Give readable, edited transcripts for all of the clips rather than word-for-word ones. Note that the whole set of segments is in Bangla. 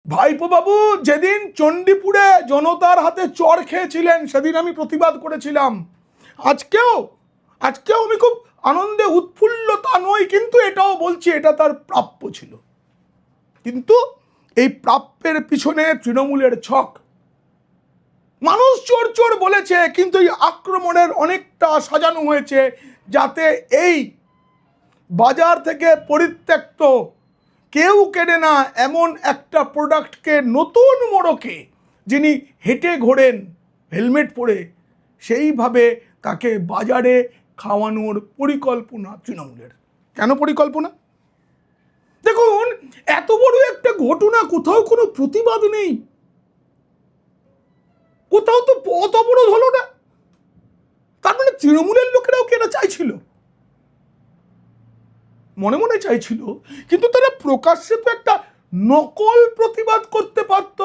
ভাইপো বাবু যেদিন চণ্ডীপুরে জনতার হাতে চড় খেয়েছিলেন সেদিন আমি প্রতিবাদ করেছিলাম। আজকেও আমি খুব আনন্দে উৎফুল্লতা নই, কিন্তু এটাও বলছি এটা তার প্রাপ্য ছিল। কিন্তু এই প্রাপ্যের পিছনে তৃণমূলের ছক। মানুষ চোর চোর বলেছে, কিন্তু এই আক্রমণের অনেকটা সাজানো হয়েছে যাতে এই বাজার থেকে পরিত্যক্ত, কেউ কেনে না এমন একটা প্রোডাক্টকে নতুন মোড়কে, যিনি হেঁটে ঘোরেন হেলমেট পরে, সেইভাবে তাকে বাজারে খাওয়ানোর পরিকল্পনা তৃণমূলের। কেন পরিকল্পনা? দেখুন, এত বড় একটা ঘটনা, কোথাও কোনো প্রতিবাদ নেই, কোথাও তো পথ অবরোধ হলো না। তার মানে তৃণমূলের লোকেরাও কি এটা চাইছিল? মনে মনে চাইছিল, কিন্তু তারা প্রকাশ্যে তো একটা নকল প্রতিবাদ করতে পারত।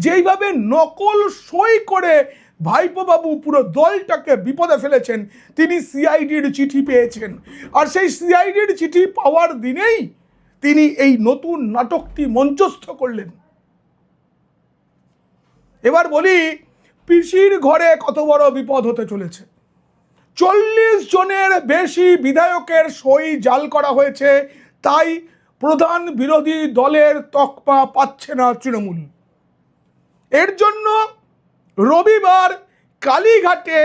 যেইভাবে নকল সই করে ভাইপো বাবু পুরো দলটাকে বিপদে ফেলেছেন। তিনি সিআইডির চিঠি পেয়েছেন, আর সেই সিআইডির চিঠি পাওয়ার দিনেই তিনি এই নতুন নাটকটি মঞ্চস্থ করলেন। এবার বলি, পিসির ঘরে কত বড় বিপদ হতে চলেছে। 40 জনের বেশি বিধায়কের সই জাল করা হয়েছে, তাই প্রধান বিরোধী দলের তকমা পাচ্ছে না তৃণমূল। এর জন্য রবিবার কালীঘাটে